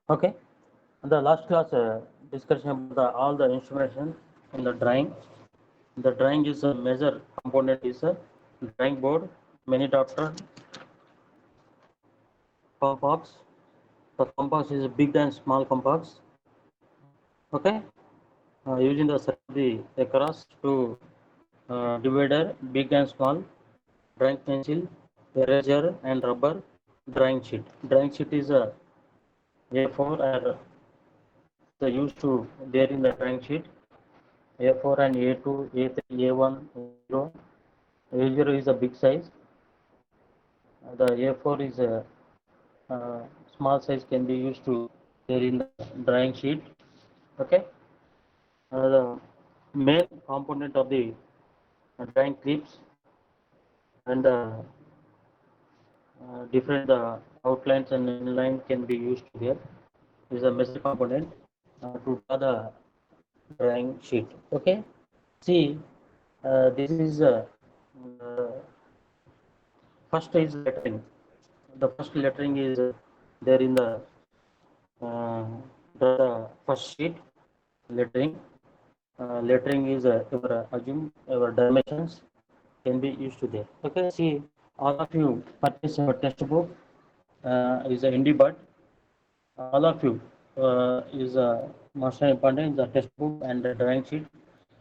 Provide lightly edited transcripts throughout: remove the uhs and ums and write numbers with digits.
Okay. The last class discussion about all the instrumentation in the drawing. The drawing is a major component is a drawing board, mini doctor, compass. The compass is big and small compass. Okay. Using the the across to divider, big and small, drawing pencil, eraser and rubber, drawing sheet. Drawing sheet is a A4 and the used to there in the drawing sheet. A4 and A2, A3, A1, A0. A0 is a big size. The A4 is a small size can be used to there in the drawing sheet. Okay. The main component of the drawing clips and different outlines and inline can be used here. This is a major component to draw the drawing sheet. Okay. See, this is uh, first is lettering. The first lettering is there in uh, the first sheet lettering. Lettering is your assume your dimensions can be used to there. Okay, see all of you purchase your textbook is a indie bud. All of you is most important is the textbook and the drawing sheet,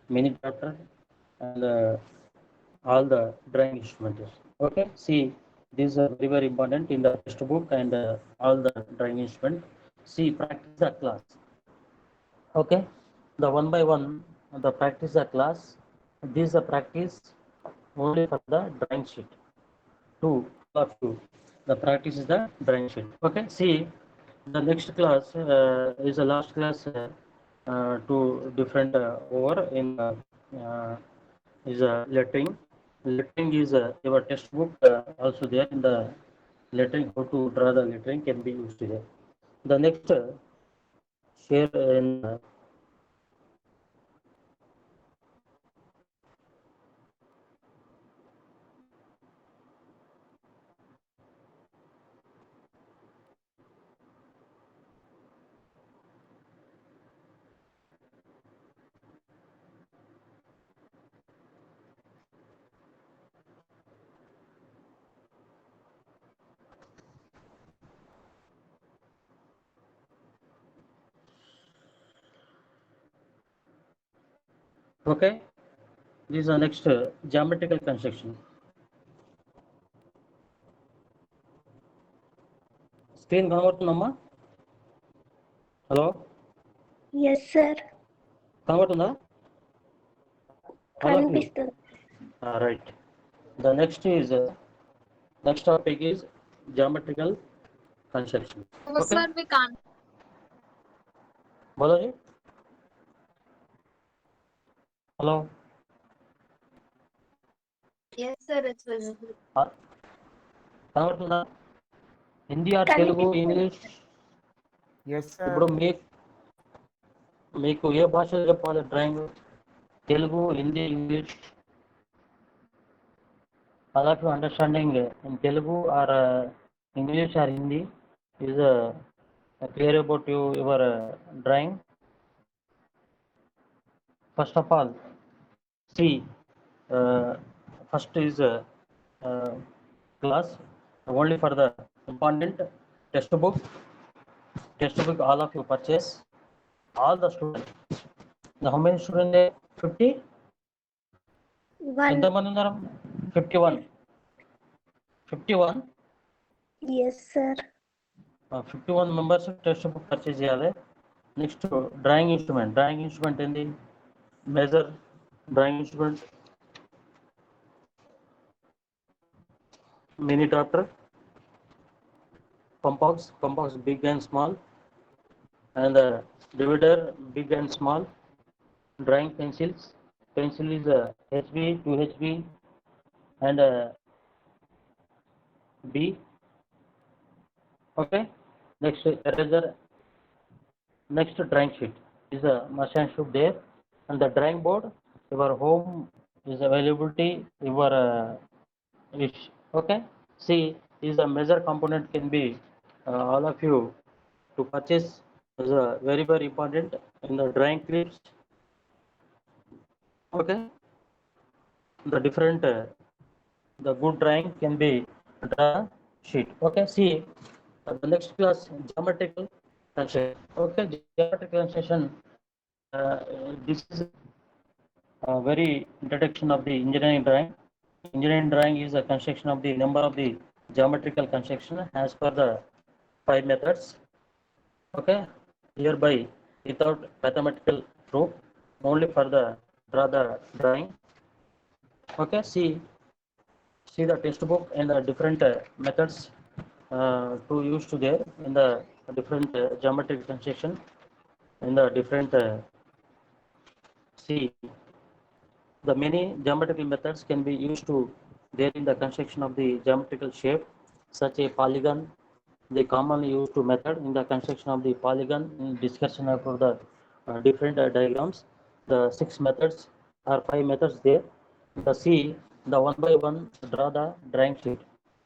mini chapter and all the drawing instruments. Okay, see these are very important in the textbook and all the drawing instrument. See practice the class. Okay, the one by one the practice the class. This is a practice only for the drawing sheet. Two of you. The practice is the drawing sheet. Okay, see the next class is the last class to different over in is lettering. Lettering is your textbook also there in the lettering. How to draw the lettering can be used here. The next share in okay. This is the next geometrical construction. Screen కనబడుతుందమ్మా? Hello Yes, sir. కనబడుతుందా? All of you. కనిపిస్తుంది. Right. The next topic is geometrical construction. No, Okay. sir, we can't. Balaji? Hello. Yes, sir, it's visible. కనబడుతుందా? Hindi are Telugu కనిపిస్తుంది. English Yes, sir. ఇప్పుడు మీకు ఏ భాషలో చెప్పాలి drawing? Telugu, Hindi, English? All of you understanding in Telugu or English or Hindi is clear about your drawing. First of all, see first is class only for the important textbook. Textbook all of you purchase. All the students. Now how many students there? 50? One. ఎంతమంది ఉన్నారు? 51. 51. Yes, sir. 51 members text book purchase చేయాలి. Next drawing instrument ఏంది? Major drawing instrument, mini drafter, compass big and small, and divider big and small, drawing pencil is HB, 2HB and B. Okay, next eraser, next drawing sheet is a machine should there, and the drawing board your home is availability your ish. Okay, see is a major component can be all of you to purchase is very important in the drawing clips. Okay, the different the good drawing can be draw sheet. Okay, see the next class geometrical construction. Okay, geometrical construction. This is very introduction of the engineering drawing. Engineering drawing is a construction of the number of the geometrical construction as per the 5 methods. Okay, hereby without mathematical proof, only for the draw the drawing. Okay, see the textbook and the different methods to use to there in the different geometric construction in the different see the many geometrical methods can be used to there in the construction of the geometrical shape such a polygon. They commonly used to method in the construction of the polygon in discussion about the different diagrams. The 6 methods or 5 methods there. The see the one by one draw the drawing sheet.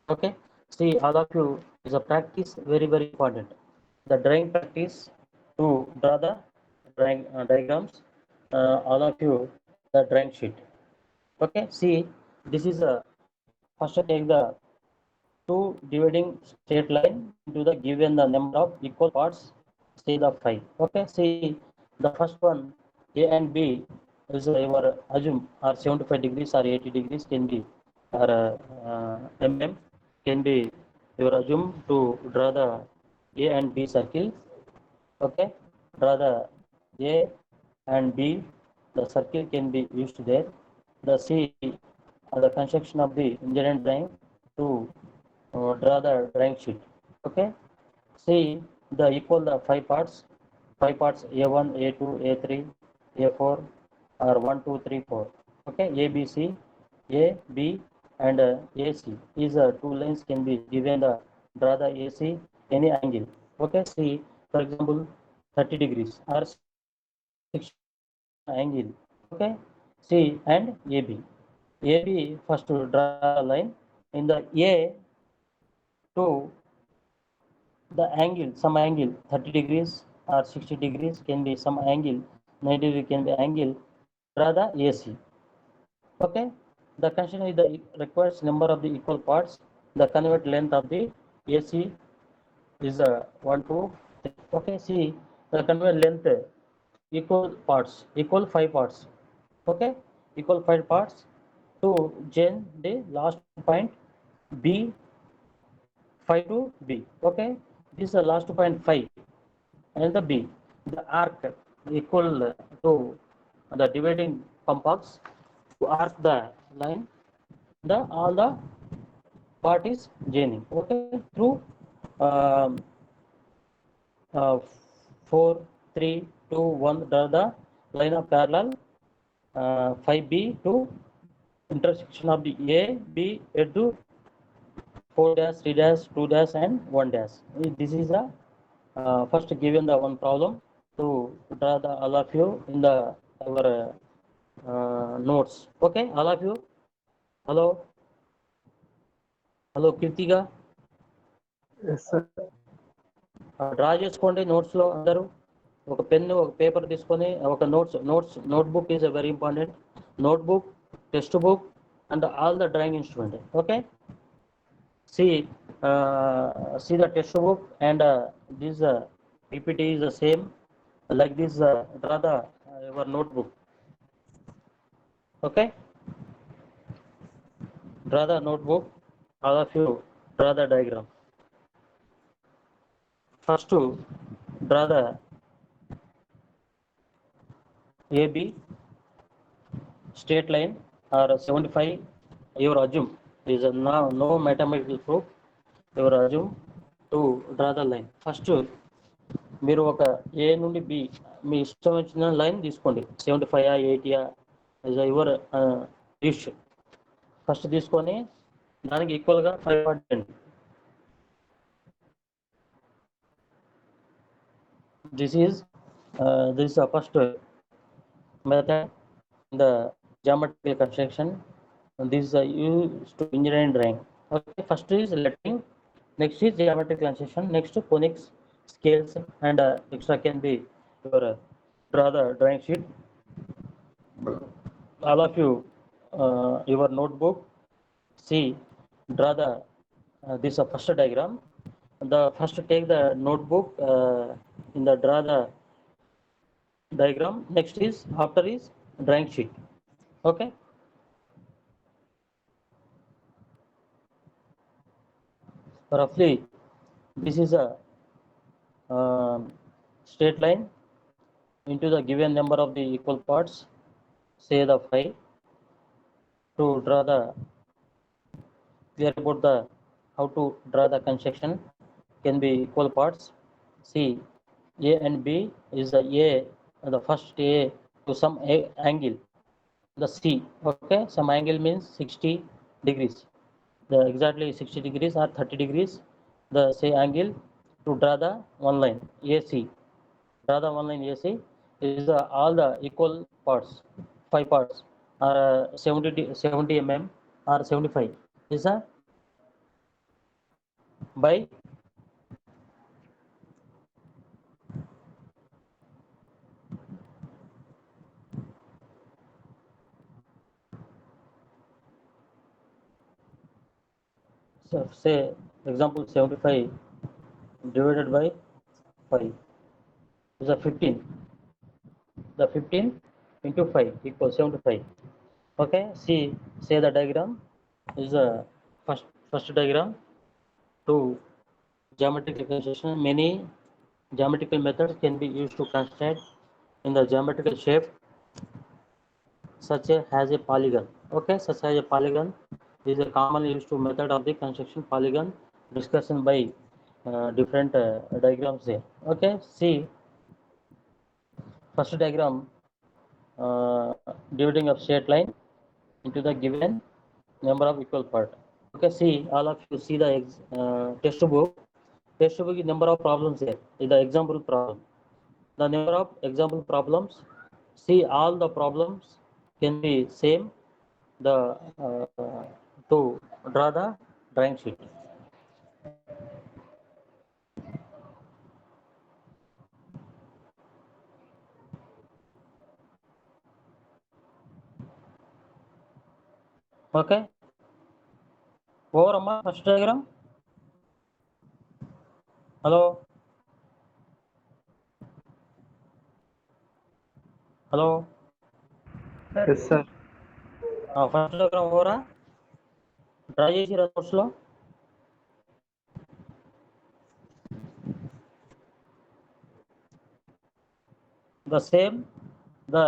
Okay, see all of you is a practice very important. The drawing practice to draw the drawing diagrams. All of you the drawing sheet. Okay, see this is a first take the two dividing straight line into the given the number of equal parts, say the 5. Okay, see the first one A and B is your assume are 75 degrees or 80 degrees can be or mm can be your assume to draw the A and B circle. Okay, draw the A and B, the circle can be used there. The C the construction of the engineering drawing to draw the drawing sheet. Okay, see the equal the 5 parts A1, A2, A3, A4 or 1, 2, 3, 4. Okay, ABC, A, B and AC is two lines can be given the draw the AC any angle. Okay, see for example 30 degrees or 60 angle. Okay, C and AB. AB first to draw a line in the A to the angle, some angle 30 degrees or 60 degrees can be some angle, 90 degree can be angle, draw the AC. Okay, the construction is the requires number of the equal parts. The convert length of the AC is 1, 2, 3. Okay, see the convert length equal parts, equal 5 parts. Okay, equal 5 parts to join the last point B 5 to B. Okay, this is the last point 5 and the B. The arc equal to the dividing complex to arc the line. The all the part is joining. Okay, through um, 4, 3, 2, 1. The line of parallel 5B to intersection of the A, B, to 4 dash, 3 dash, 2 dash and 1 dash. This is the first given the one problem to draw the all of you in the our notes. Okay, all of you. Hello, hello Kirtiga. Yes, sir. Draw చేసుకోండి నోట్స్లో అందరూ ఒక pen ఒక paper తీసుకొని ఒక notebook is very important. Notebook, text book and all the drawing instrument. Okay, see the textbook and this PPT is the same like this. Draw the your notebook. Okay, draw the notebook. All of you draw the diagram. First to draw the AB straight line or 75. Your assume is now no mathematical proof. Your assume to draw the line. First మీరు ఒక ఏ నుండి B మీ ఇష్టం వచ్చిన line తీసుకోండి. 75 80 your dish. First తీసుకొని దానికి ఈక్వల్గా 5 పట్టండి. This is the first method in the geometrical construction. This is used to engineering drawing. Okay, first is lettering, next is geometrical construction, next conics scales and extra can be your draw the drawing sheet. All of you, your notebook, see, draw the this first diagram. The first take the notebook in the draw the diagram. Next is after is drawing sheet. Okay. Roughly, this is a straight line into the given number of the equal parts, say the 5, to draw the clear about the how to draw the construction can be equal parts. See, A and B is the A, the first A to some angle, the C. Okay, some angle means 60 degrees. The exactly 60 degrees or 30 degrees, the say angle to draw the one line AC. Draw the one line AC is all the equal parts, 5 parts, or 70 mm or 75. Is a by so say example 75 divided by 5 is a 15. The 15 into 5 equals 75. Okay, see, say the diagram is a first diagram to geometric reconstruction. Many geometrical methods can be used to construct in the geometrical shape such as a polygon. Okay, such as a polygon is a commonly used to method of the construction polygon discussion by different diagrams here. Okay, see first diagram dividing of straight line into the given number of equal part. Okay, see all of you see the test book. Test book is number of problems here. Is the example problem. The number of example problems. See all the problems can be same. The to draw the drawing sheet. Okay. Over amma first diagram. Hello. Hello. Yes, sir. First diagram over. Draw చేసిరా notes లో. The same. The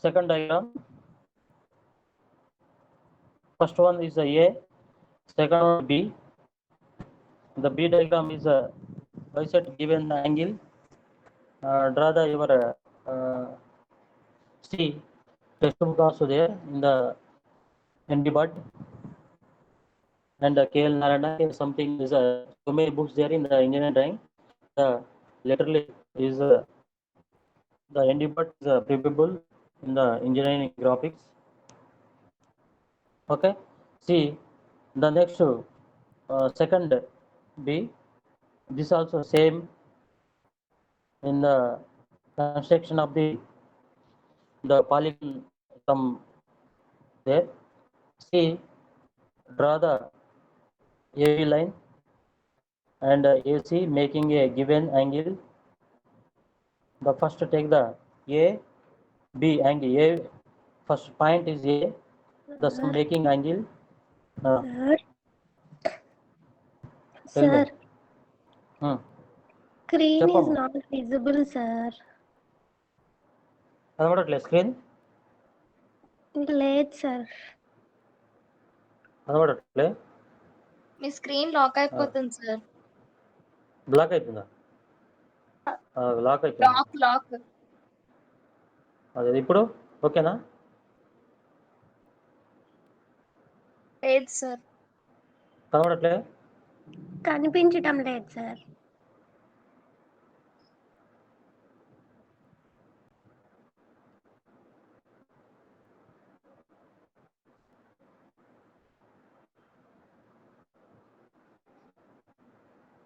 second diagram. First one is a A. Second one B. The B diagram is a bisect given angle. Draw the your see textbook also there in the ND Bhatt and KL Narayana. Something is so many books there in the engineering drawing. The literally is the ND Bhatt is preferable in the engineering graphics. Okay, see the next second B. This also same in the construction of the polygon some there. See, draw the AB line and AC making a given angle. The first take the A B angle. A first point is A. The Sir, making angle. sir, Tell me. sir, screen is చెప్పమ్మా not visible, sir. కనబడట్లేదు screen లేదు sir. కనబడట్లే మీ screen lock అయిపోతుంది sir. Black అయిపోయిందా lock అయిపోయింది lock అదే ఇప్పుడు ఓకేనా లేదు సార్. కనబడట్లే కనిపించటం లేదు సార్.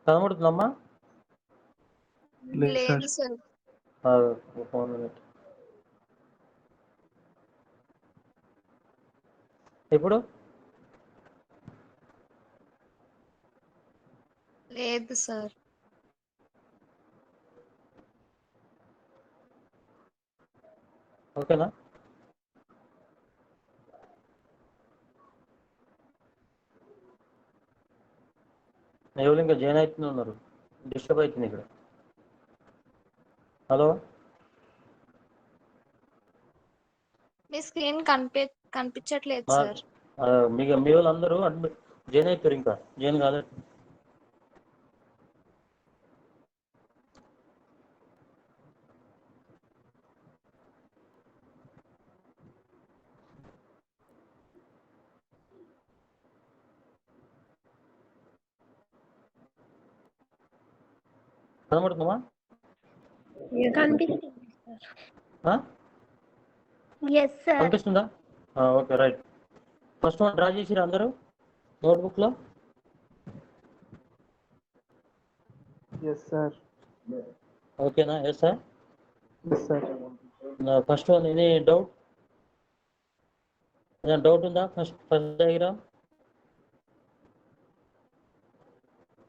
కనబడుతుందమ్మా లేదు సార్. లేదు సార్. ఒక 1 minute. ఇప్పుడు లేదు సార్. ఓకేనా? ఎవరు ఇంకా జాయిన్ అవుతూనే ఉన్నారు, డిస్టర్బ్ అవుతుంది ఇక్కడ. హలో, మీ స్క్రీన్ కనిపించట్లేదు సార్. మీ వాళ్ళందరూ అడ్మిట్ జాయిన్ అయిపోయారు, ఇంకా జాయిన్ కాలేదు. కనబడుతుందమ్మా? కనిపిస్తుంది సార్. Yes sir. కనిపిస్తుందా? Okay, right. First one draw చేసిరా అందరూ నోట్బుక్లో? Yes sir. ఓకేనా? Yes sir. Yes sir. First one, any doubt? ఏదైనా డౌట్ ఉందా? ఫస్ట్ డయాగ్రామ్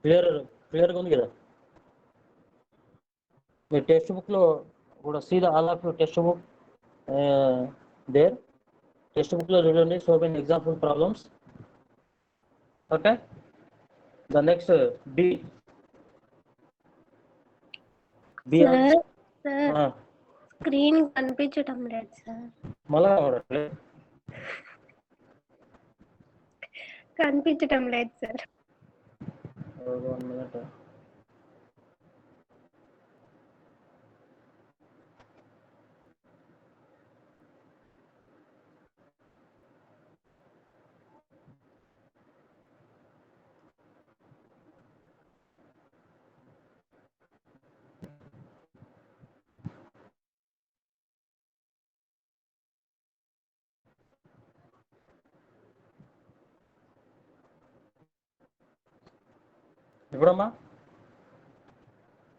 క్లియర్గా ఉంది కదా? మీ టెక్స్ట్ బుక్లో కూడా see the all of your text book there. Text బుక్లో చూడండి, so many example problems. Okay, the next B. Sir screen కనిపించటం లేదు సార్. మళ్ళా కనబడట్లేదు. కనిపించటం లేదు సార్. 1 minute. ఇప్పుడమ్మా?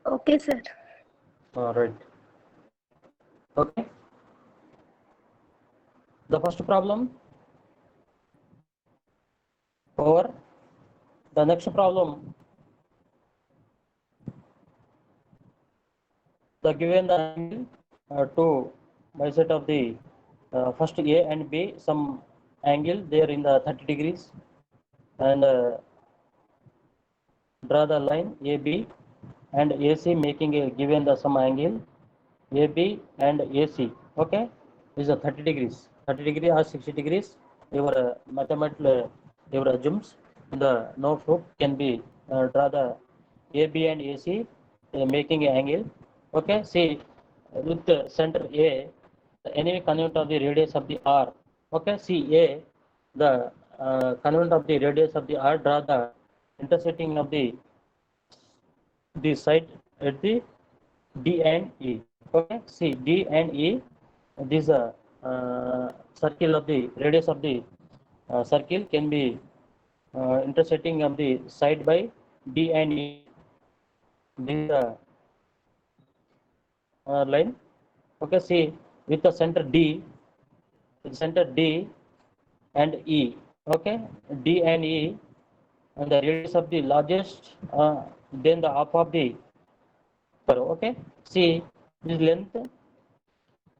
Okay sir. Right. Okay. The first problem over. The next problem, the given the angle to bisect of the first A and B, some angle there in the 30 degrees, and draw the line AB and AC making a given the some angle AB and AC. Okay, this is a 30 degrees, 30 degree or 60 degrees. Your mathematical your assumes in the notebook can be draw the AB and AC making an angle. Okay, see with the center A, the enemy conjunct of the radius of the R. Okay, see A, the conjunct of the radius of the R, draw the intersecting of the side at the D and E. Okay, see D and E, this circle of the radius of the circle can be intersecting of the side by D and E. This line. Okay, see with the center D and E. Okay, D and E and the radius of the largest, then the half of the curve. Okay, see this length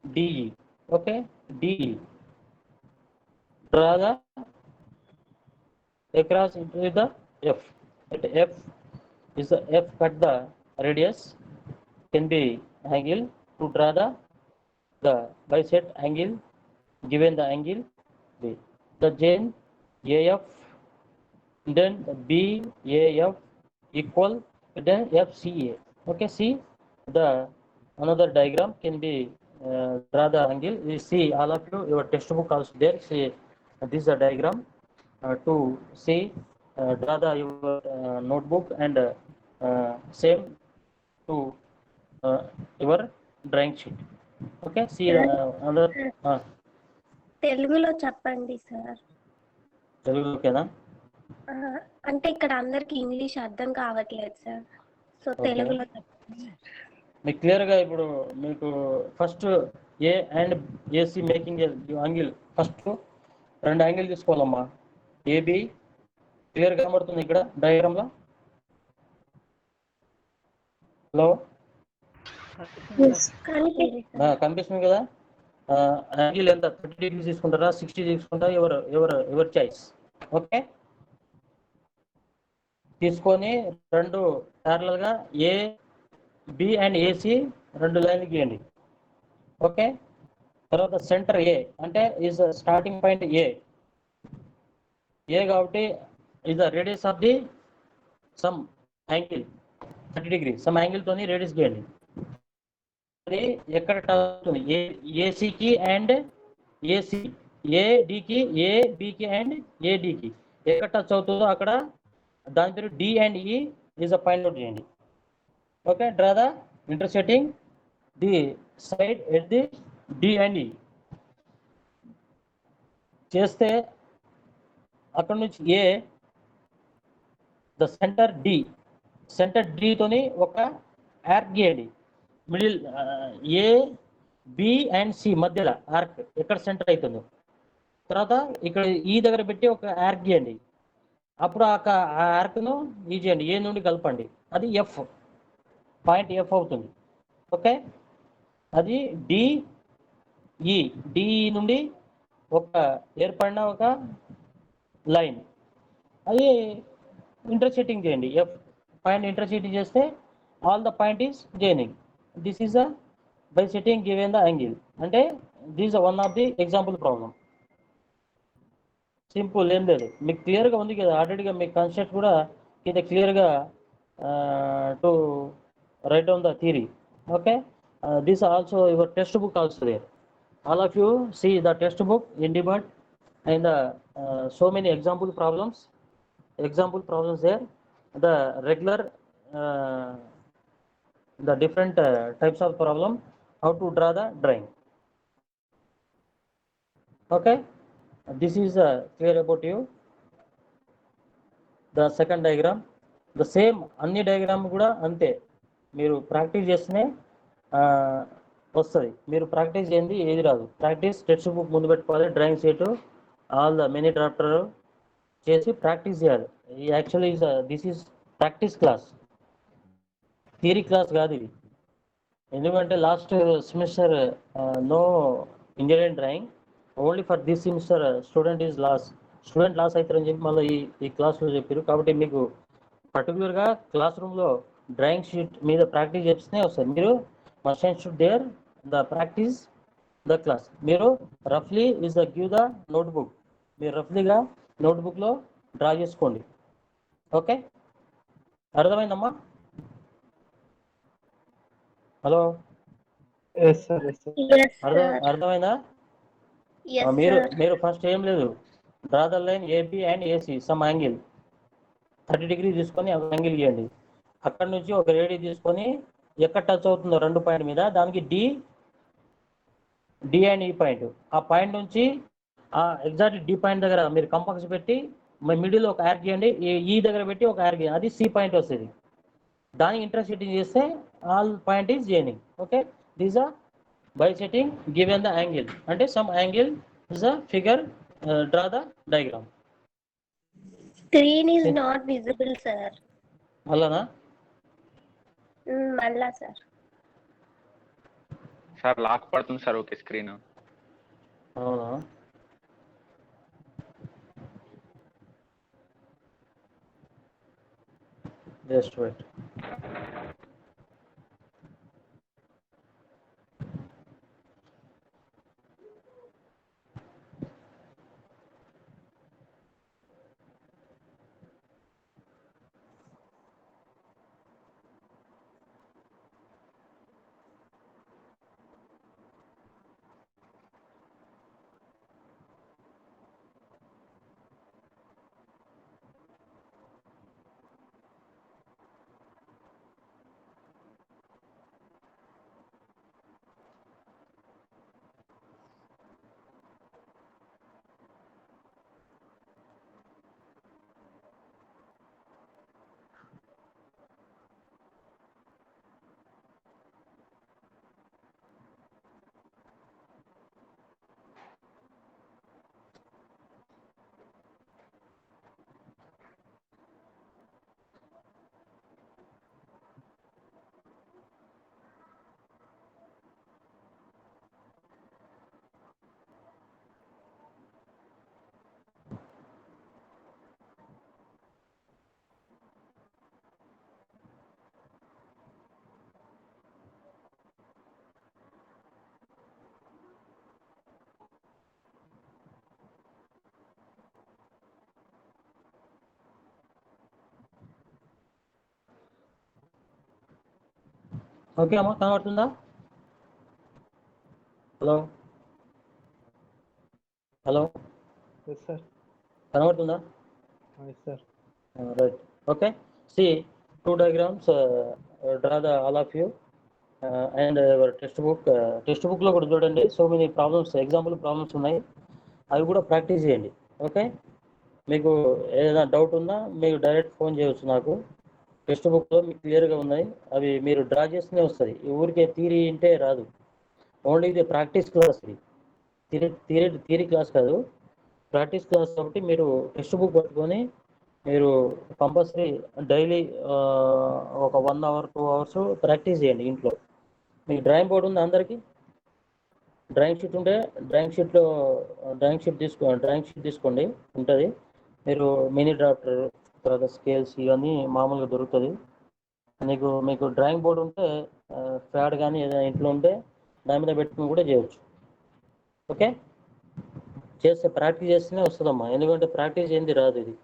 DE. Okay, DE, draw the across into the F. At F is the F cut the radius can be angle to draw the bisect angle given the angle B. The chain AF, then BAF equal then FCA. Okay, see the another diagram can be draw the angle. You see all of you, your textbook also there. See this is a diagram to see draw the your notebook and same to your drawing sheet. Okay, see another తెలుగులో చెప్పండి sir. Telugu ఓకేనా? అంటే ఇక్కడ అందరికి English అర్థం కావట్లేదు sir, so Okay. తెలుగులో చెప్పండి సార్. మీకు క్లియర్గా ఇప్పుడు మీకు first A and AC making angle first 2 angle తీసుకోవాలమ్మా. ఏబి క్లియర్ కనబడుతుంది ఇక్కడ డయాగ్రామ్లో. హలో, కనిపిస్తుంది కదా. యాంగిల్ ఎంత 30 degrees తీసుకుంటారా 60 తీసుకుంటారా ఎవరు చాయిస్. ఓకే, తీసుకొని 2 ప్యారలల్గా ఏ బి అండ్ ఏసి 2 లైన్లు గీయండి. ఓకే, తర్వాత సెంటర్ ఏ అంటే ఈజ్ స్టార్టింగ్ పాయింట్ ఏ కాబట్టి is the radius of the some angle 30 degrees some angle తోని రేడియస్ గీయండి. అది ఎక్కడ టచ్ అవుతుంది ఏసీకి అండ్ ఏసీ, ఏడికి ఏబికి అండ్ ఏడికి ఎక్కడ టచ్ అవుతుందో అక్కడ దాని పేరు D and E is a point out చేయండి. Okay, draw the intersecting the side at the D and E చేస్తే అక్కడ నుంచి ఏ ద సెంటర్ డి తోని ఒక ఆర్క్ గీయండి. Middle A B and C మధ్యలో ఆర్క్ ఎక్కడ సెంటర్ అవుతుందో. తర్వాత ఇక్కడ ఈ దగ్గర పెట్టి ఒక ఆర్క్ గీయండి. అప్పుడు ఆ ఆర్క్ను ఈ చేయండి, ఏ నుండి కలపండి. అది ఎఫ్ పాయింట్ ఎఫ్ అవుతుంది. ఓకే, అది డిఈ నుండి ఒక ఏర్పడిన ఒక లైన్, అది ఇంటర్సెక్టింగ్ చేయండి. ఎఫ్ పాయింట్ ఇంటర్సెక్టింగ్ చేస్తే all the point is joining. This is a bisecting given the angle. అంటే this one of the example problem. Simple, ఏం లేదు. మీకు క్లియర్గా ఉంది కదా ఆల్రెడీగా. మీ కాన్సెప్ట్ కూడా ఇది క్లియర్గా to write on the theory. Okay, this also your text book also there. All of you see the textbook in debug and so many example problems there. The regular the different types of problem, how to draw the drawing. Okay, this is clear about you. The second diagram, the same అన్ని diagram కూడా అంతే. మీరు practice చేస్తేనే వస్తుంది. మీరు practice చేయండి ఏది రాదు. ప్రాక్టీస్ టెక్స్ట్ బుక్ ముందు పెట్టుకోవాలి, drawing sheet, all the mini drafter చేసి ప్రాక్టీస్ చేయాలి. Actually this is practice class, theory class కాదు ఇది. ఎందుకంటే last semester no engineering drawing, only for this semester student loss అవుతారని చెప్పి మళ్ళీ ఈ క్లాస్లో చెప్పారు. కాబట్టి మీకు పర్టికులర్గా క్లాస్ రూమ్లో డ్రాయింగ్ షీట్ మీద ప్రాక్టీస్ చేస్తేనే వస్తుంది. మీరు must and should there the practice the class. మీరు రఫ్లీ is the give the notebook, మీరు రఫ్లీగా నోట్బుక్లో డ్రా చేసుకోండి. ఓకే, అర్థమైందమ్మా? Hello, Yes, sir. Yes, sir. అర్థమైందా? మీరు ఫస్ట్ ఏం లేదు, draw the line AB and AC some angle 30 degrees తీసుకొని యాంగిల్ గీయండి. అక్కడ నుంచి ఒక రేడియస్ తీసుకొని ఎక్కడ టచ్ అవుతుందో 2 పాయింట్ మీద దానికి డి అండ్ ఈ పాయింట్, ఆ పాయింట్ నుంచి ఎగ్జాక్ట్ డి పాయింట్ దగ్గర మీరు కంపాస్ పెట్టి మిడిల్ ఒక యాడ్ చేయండి. ఈ దగ్గర పెట్టి ఒక యాడ్ చేయండి, అది సి పాయింట్ వస్తుంది. దానికి ఇంటర్సెక్టింగ్ చేస్తే all point is joining. Okay, these are bisecting given the angle. అంటే some angle is a figure, draw the diagram. Screen is not visible, sir. అలానా? మళ్ళా సార్. సార్ లాక్ పడుతుంది sir. Okay, screen. అవునా? Just wait. Okay అమ్మా, కనబడుతుందా? Hello hello, Yes, sir. కనబడుతుందా? Yes, sir. Right. Okay. See, two diagrams. Draw the all of you and your textbook. Textbook లో కూడా చూడండి, so many problems, example problems ఉన్నాయి, అవి కూడా ప్రాక్టీస్ చేయండి. ఓకే, మీకు ఏదైనా డౌట్ ఉన్నా మీకు డైరెక్ట్ ఫోన్ చేయవచ్చు నాకు. టెక్స్ట్ బుక్లో మీకు క్లియర్గా ఉన్నాయి, అవి మీరు డ్రా చేస్తూనే వస్తుంది. ఈ ఊరికే థియరీ అంటే రాదు, ఓన్లీ ఇది ప్రాక్టీస్ క్లాస్. ఇది థియరీ క్లాస్ కాదు, ప్రాక్టీస్ క్లాస్. కాబట్టి మీరు టెక్స్ట్ బుక్ పట్టుకొని మీరు కంపల్సరీ డైలీ ఒక 1 hour 2 hours ప్రాక్టీస్ చేయండి ఇంట్లో. మీకు డ్రాయింగ్ బోర్డు ఉంది అందరికీ? డ్రాయింగ్ షీట్ ఉంటే డ్రాయింగ్ షీట్ తీసుకోండి, ఉంటుంది. మీరు మినీ డ్రాఫ్టర్, తర్వాత స్కేల్స్ ఇవన్నీ మామూలుగా దొరుకుతుంది. మీకు డ్రాయింగ్ బోర్డు ఉంటే ప్యాడ్ కానీ ఏదైనా ఇంట్లో ఉంటే దాని మీద పెట్టుకుని కూడా చేయవచ్చు. ఓకే, ప్రాక్టీస్ చేస్తేనే వస్తుందమ్మా, ఎందుకంటే ప్రాక్టీస్ ఏంది రాదు. ఇది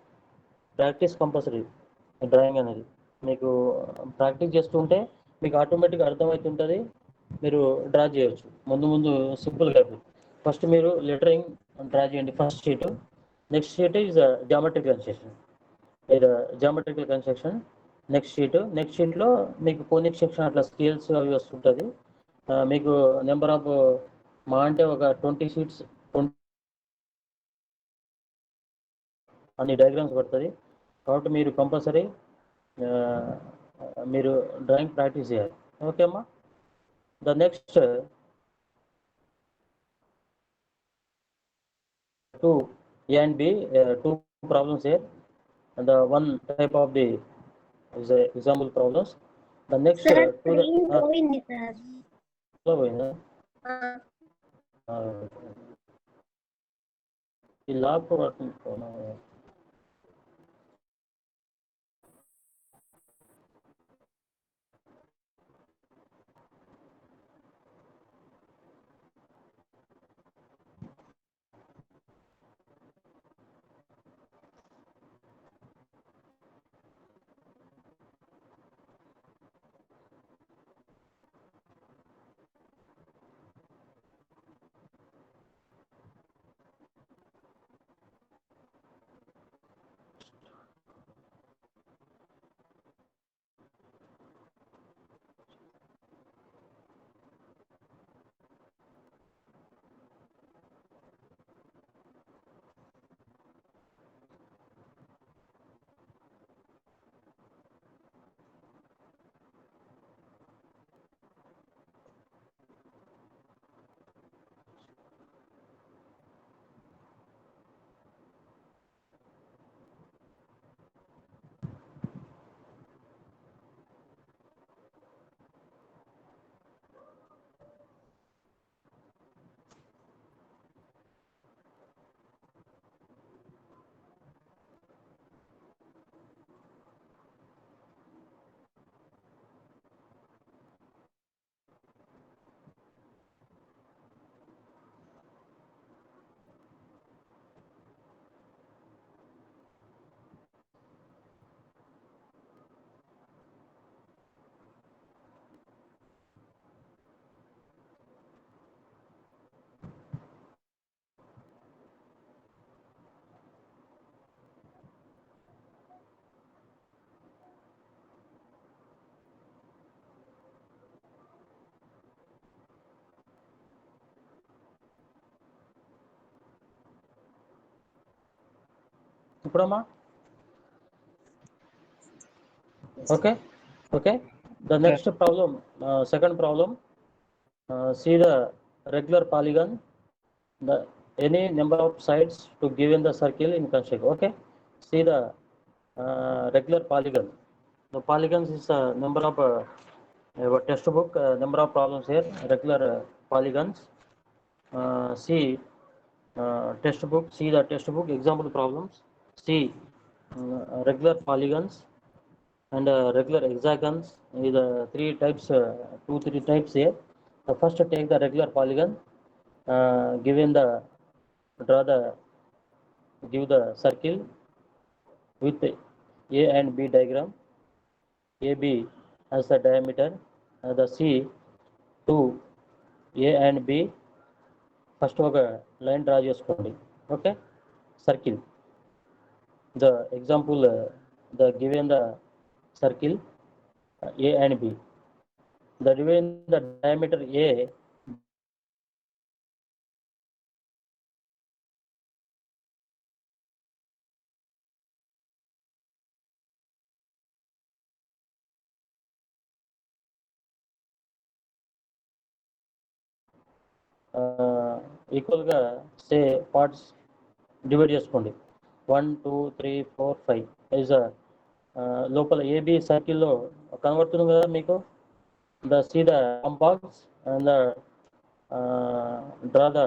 ప్రాక్టీస్ కంపల్సరీ. డ్రాయింగ్ అనేది మీకు ప్రాక్టీస్ చేస్తుంటే మీకు ఆటోమేటిక్గా అర్థమవుతుంటుంది, మీరు డ్రా చేయవచ్చు. ముందు సింపుల్గా ఫస్ట్ మీరు లెటరింగ్ డ్రా చేయండి, first sheet. Next sheet is geometrical construction, లేదా జామెట్రికల్ కన్స్ట్రక్షన్. నెక్స్ట్ షీట్లో మీకు కోనిక్ సెక్షన్ అట్లా స్కేల్స్ అవి వస్తుంటుంది. మీకు నెంబర్ ఆఫ్ మా అంటే ఒక 20 sheets అన్ని డయాగ్రామ్స్ పడుతుంది. కాబట్టి మీరు కంపల్సరీ మీరు డ్రాయింగ్ ప్రాక్టీస్ చేయాలి. ఓకే అమ్మా. The next 2 A and B, 2 problems here. And the one type of the is example problems. The next Sir, to the screen పోయింది సార్. ఈ లాక్ పడుతుంది. ఇప్పుడమ్మా. Okay. The next problem, second problem. See the regular polygon, the any number of sides to given the circle in construct. Okay, see the regular polygon. The polygons is a number of our textbook, number of problems here. Regular polygons. See textbook. See the textbook example problems. See regular polygons and regular hexagons. Is three types, 2-3 types here. The first take the regular polygon, given the give the circle with A and B diagram. AB has the diameter, the C to A and B. First ఒక line draw చేసుకోండి. Okay, circle. The example the given the circle A and B. The given the diameter A ఈక్వల్గా సే parts divide చేసుకోండి. 1 2 3 4 5 is లోపల AB సర్కిల్లో కనబడుతుంది కదా మీకు. The see the compass and the draw the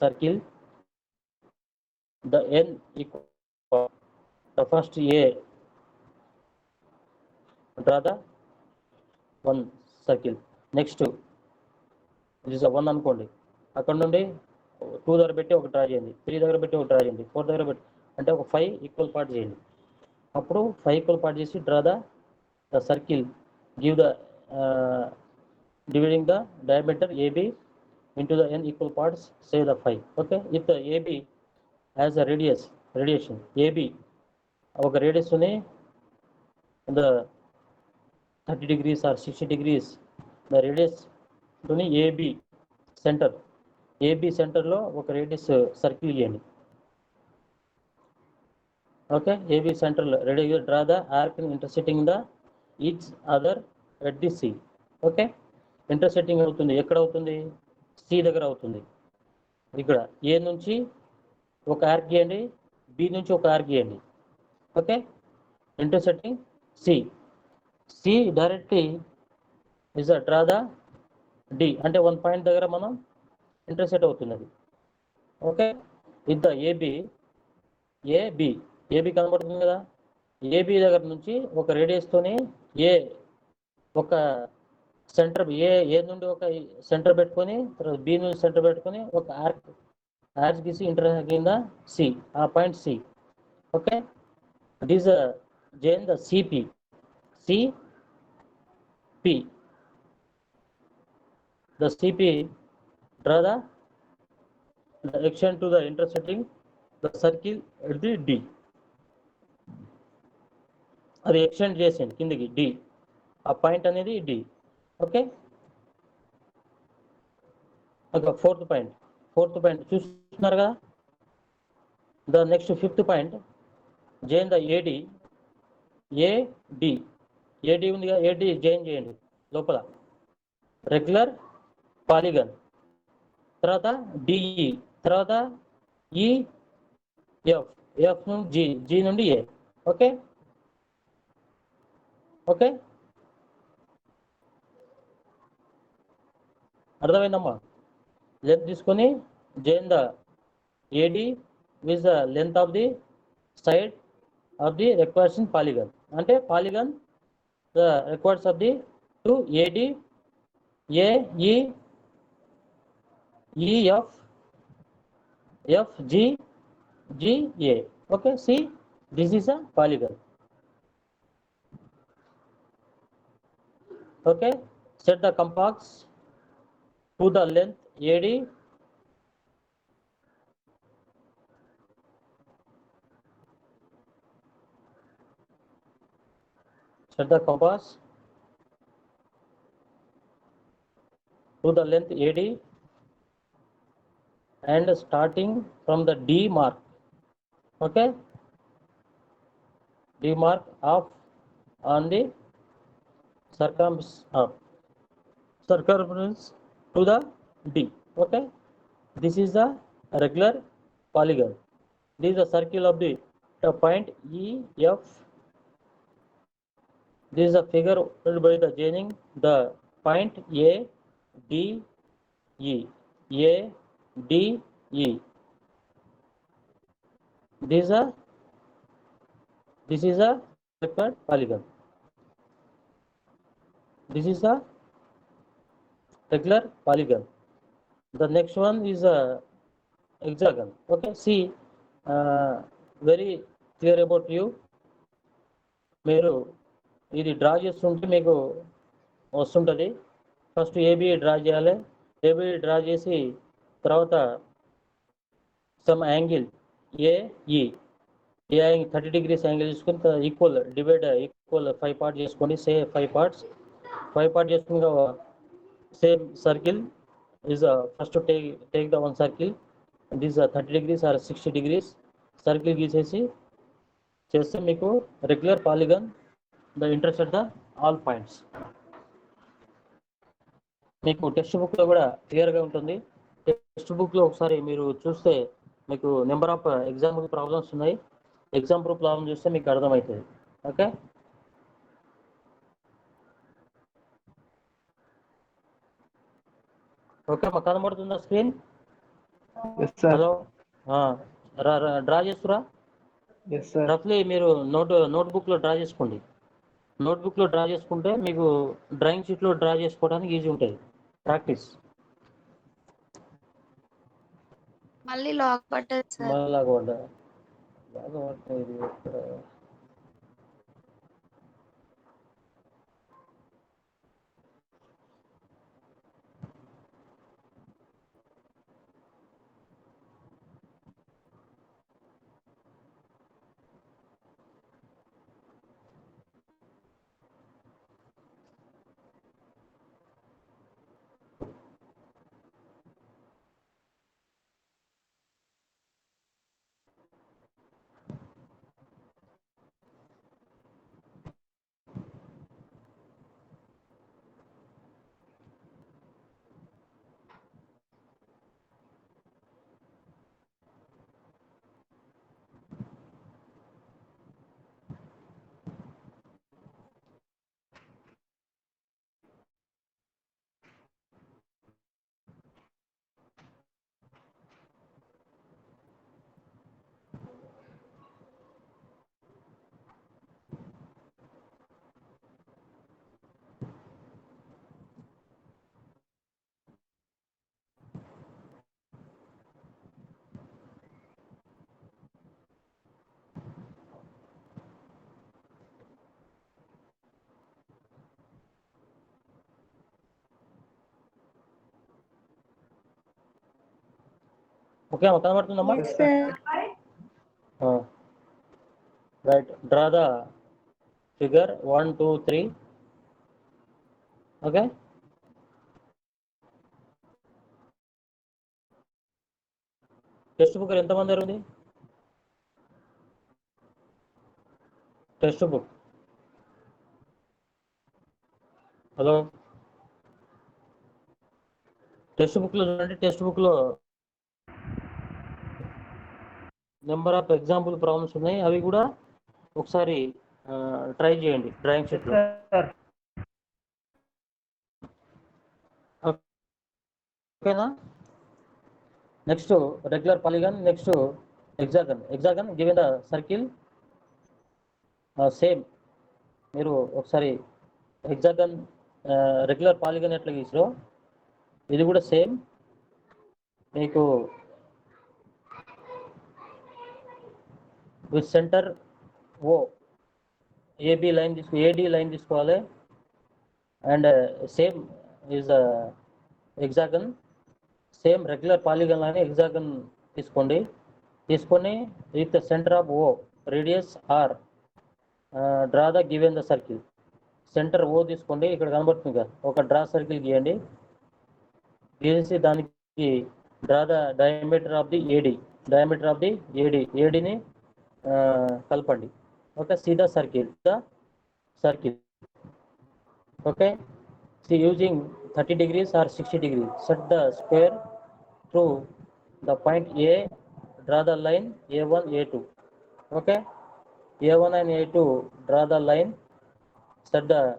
circle. The N equal the first A draw the 1 circle. Next ఇది 1 అనుకోండి. అక్కడ నుండి 2 దగ్గర పెట్టి ఒక డ్రా చేయండి, 3 దగ్గర పెట్టి ఒక డ్రా చేయండి, 4 దగ్గర పెట్టి, అంటే ఒక 5 ఈక్వల్ పార్ట్ చేయండి. అప్పుడు 5 ఈక్వల్ పార్ట్ చేసి draw the circle, give the dividing the diameter AB into the n equal parts, say the 5. Okay, if the AB has a radiation AB ఒక రేడియస్ ని the 30 degrees or 60 degrees, the radius ని AB సెంటర్లో ఒక radius circle గీయండి. Okay, A B సెంటర్లో ready draw the arc intersecting the each other at the C. Okay, intersecting అవుతుంది, ఎక్కడ అవుతుంది? సి దగ్గర అవుతుంది. ఇక్కడ ఏ నుంచి ఒక ఆర్క్ గీయండి, బి నుంచి ఒక ఆర్క్ గీయండి. Okay, intersecting C directly is draw the D, అంటే 1 పాయింట్ దగ్గర మనం ఇంటర్సెక్ట్ అవుతుంది అది. ఓకే, ఇది ఏబి కనబడుతుంది కదా. ఏబి దగ్గర నుంచి ఒక రేడియస్తోని ఏ ఒక సెంటర్ ఏ నుండి ఒక సెంటర్ పెట్టుకొని, తర్వాత బి నుంచి సెంటర్ పెట్టుకొని ఒక ఆర్క్ గీసి ఇంటర్సెక్ట్ కింద సి, ఆ point C. Okay, it is join the C P the CP draw the direction to the intersecting the circle at the D. అది ఎక్స్టెండ్ చేసేయండి కిందకి డి, ఆ పాయింట్ అనేది డి. ఓకే, ఫోర్త్ పాయింట్ చూస్తున్నారు కదా. The next fifth point join the AD ఉంది కదా, AD join చేయండి లోపల రెగ్యులర్ పాలిగన్. తర్వాత డిఈ, తర్వాత ఎఫ్ నుండి జి నుండి ఏ. ఓకే అర్థమైందమ్మా? లెంత్ తీసుకొని join the AD with the length of the side of the requires in polygon, అంటే polygon the requires of the to AD AE EF GA. Okay, see, this is a polygon. Okay, set the compass to the length AD. Set the compass to the length AD and starting from the D mark. Okay, D mark off on the circumference to the D. Okay, this is the regular polygon. This is the circle of the point EF. This is a figure by the joining the point ADE. This is a required polygon. This is a regular polygon. The next one is a hexagon. Okay, see, very clear about you. మీరు ఇది draw చేస్తుంటే మీకు వస్తుంటుంది. First AB draw చేయాలి. AB draw చేసి తర్వాత some angle AE, ఏ 30 degrees angle తీసుకొని equal divide equal 5 part చేసుకోండి. 5 parts 5 part చేసుకుని same circle is first take the one circle, this 30 degrees or 60 degrees circle గీసేసి చేస్తే మీకు regular polygon the intersect the all points. మీకు text బుక్లో కూడా క్లియర్గా ఉంటుంది. టెక్స్ట్ బుక్లో ఒకసారి మీరు చూస్తే మీకు నెంబర్ ఆఫ్ ఎగ్జాంపుల్ ప్రాబ్లమ్స్ ఉన్నాయి. ఎగ్జాంపుల్ ప్రాబ్లమ్ చూస్తే మీకు అర్థమవుతుంది. ఓకే, ఓకే మాకు కనబడుతుందా screen? Yes, sir. Hello, draw చేస్తురా? Yes, sir. రఫ్లీ మీరు నోట్బుక్లో డ్రా చేసుకోండి. నోట్బుక్లో డ్రా చేసుకుంటే మీకు డ్రాయింగ్ షీట్లో డ్రా చేసుకోవడానికి ఈజీ ఉంటుంది. ప్రాక్టీస్. మళ్ళీ లాక్ పట్టదు సార్. మళ్ళా కూడా బాగా ఇది ఇక్కడ ఓకే అమ్మా, కనబడుతుందమ్మా? Yes, sir. Right, draw the figure 1 2 3. Okay, text book ఎంతమంది ఉంది? టెక్స్ట్ బుక్, హలో, టెక్స్ట్ బుక్లో చూడండి. టెక్స్ట్ బుక్లో నెంబర్ ఆఫ్ ఎగ్జాంపుల్ ప్రాబ్లమ్స్ ఉన్నాయి. అవి కూడా ఒకసారి ట్రై చేయండి డ్రాయింగ్ షీట్లో. Sir. ఓకేనా? Next regular polygon, next hexagon. Hexagon given the circle same. మీరు ఒకసారి హెక్సాగన్ రెగ్యులర్ పాలిగన్ ఎట్లా గీసారో ఇది కూడా సేమ్. మీకు with centre O AB line AD line తీసుకోవాలి. And same is hexagon, same regular polygon లానే హెక్సాగన్ తీసుకోండి. తీసుకొని with centre of O radius R draw the given the circle. Centre O తీసుకోండి, ఇక్కడ కనబడుతుంది కదా, ఒక డ్రా సర్కిల్ గీయండి. గీసి దానికి draw the diameter of the AD, diameter of the ఏడిని కలపండి. Okay, see the circle. Okay, see using 30 degrees or 60 degrees set the square through the point A, draw the line A1 A2. okay, A1 and A2 draw the line, set the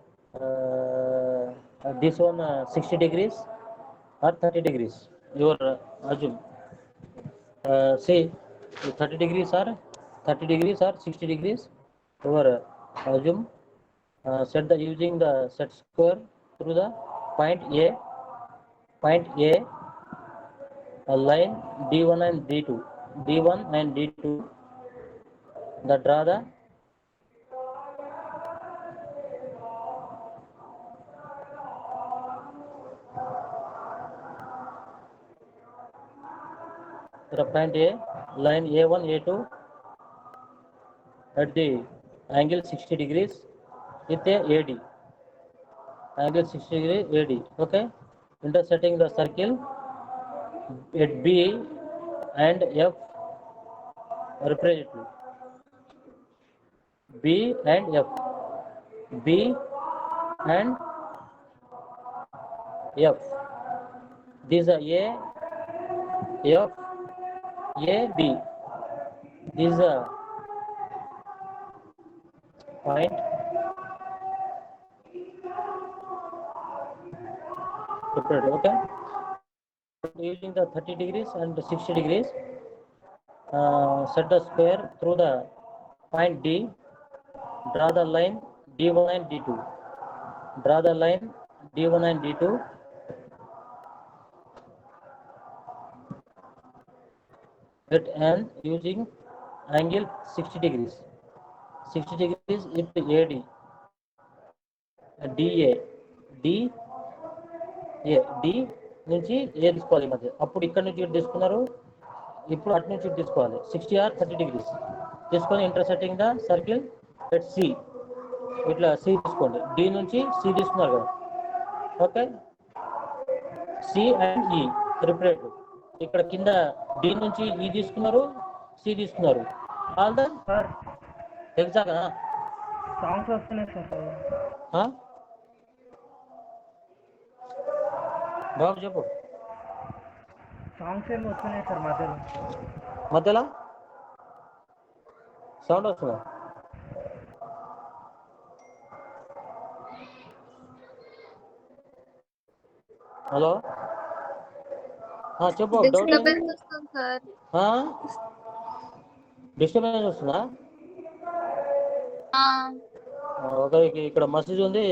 this one 60 degrees or 30 degrees, your assume. See 30 degrees or 60 degrees, your assume. Set the using the set square through the point A, a line D1 and D2, the draw the the point A, line A1, A2 at the angle 60 degrees with a AD, angle 60 degree AD, okay, intersecting the circle at B and F repeatedly. B and F, B and F. These are A, F, A, B. These are point separate, okay. Using the 30 degrees and 60 degrees, set the square through the point D. Draw the line D1 and D2. Draw the line D1 and D2 at end using angle 60 degrees. 60 degrees with AD, DA, D, A, D నుంచి ఏ తీసుకోవాలి ఈ మధ్య. అప్పుడు ఇక్కడ నుంచి ఇటు తీసుకున్నారు, ఇప్పుడు అటు నుంచి ఇటు తీసుకోవాలి. 60 or 30 degrees తీసుకొని intersecting the circle at C. ఇట్లా సి తీసుకోండి. డి నుంచి సి తీసుకున్నారు కదా, ఓకే. సి అండ్ ఈ రిపరేట్. ఇక్కడ కింద డి నుంచి ఈ తీసుకున్నారు, సి తీసుకున్నారు. All the sir exact songs వస్తున్నాయి సార్. బాబు చెప్పు. సాంగ్స్ ఏమి వస్తున్నాయి సార్ మధ్యలో. మధ్యలో సౌండ్ వస్తుందా? హలో, చెప్పు. డౌట్ ఏంటి? డిస్టర్బెన్స్ వస్తుంది సార్. డిస్టర్బెన్స్ వస్తుందా? ఆ, ఓకే, ఇక్కడ మసీజ్ ఉంది,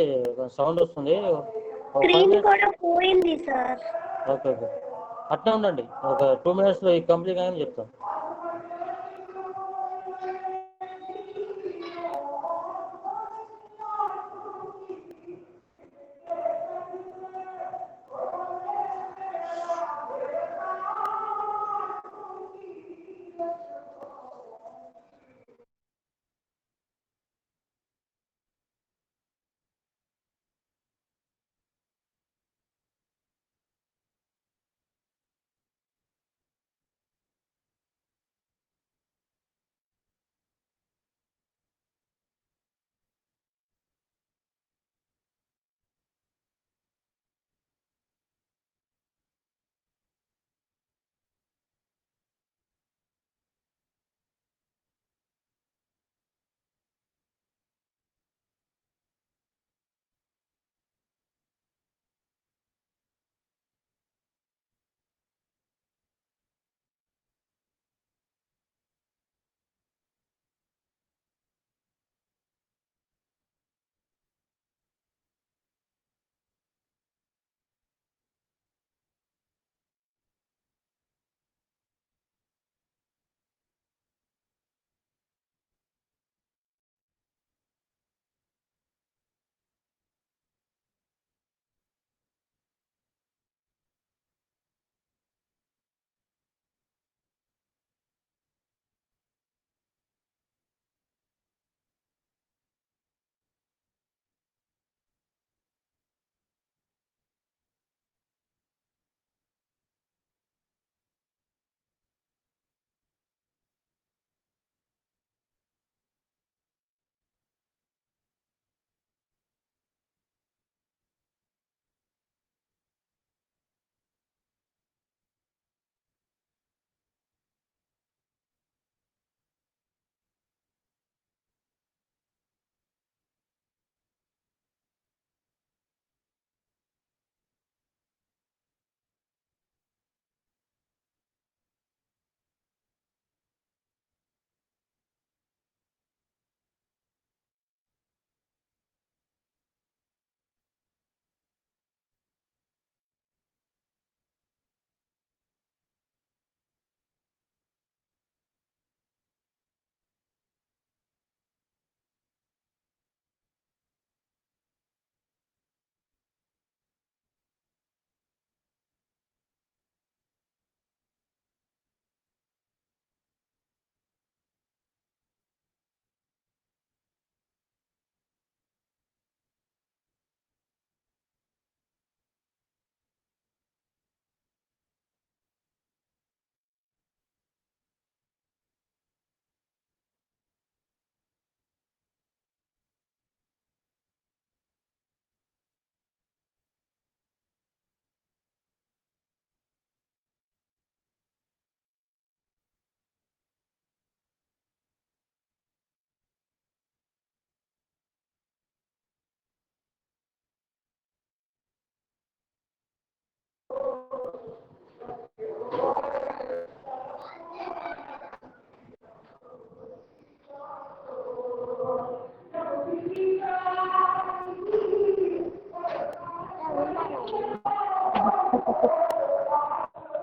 సౌండ్ వస్తుంది. ఒక 5 స్క్రీన్ minutes. కూడా పోయింది సార్. ఓకే ఓకే, అట్లా ఉండండి. ఒక 2 minutes కంప్లీట్ అని చెప్తాను.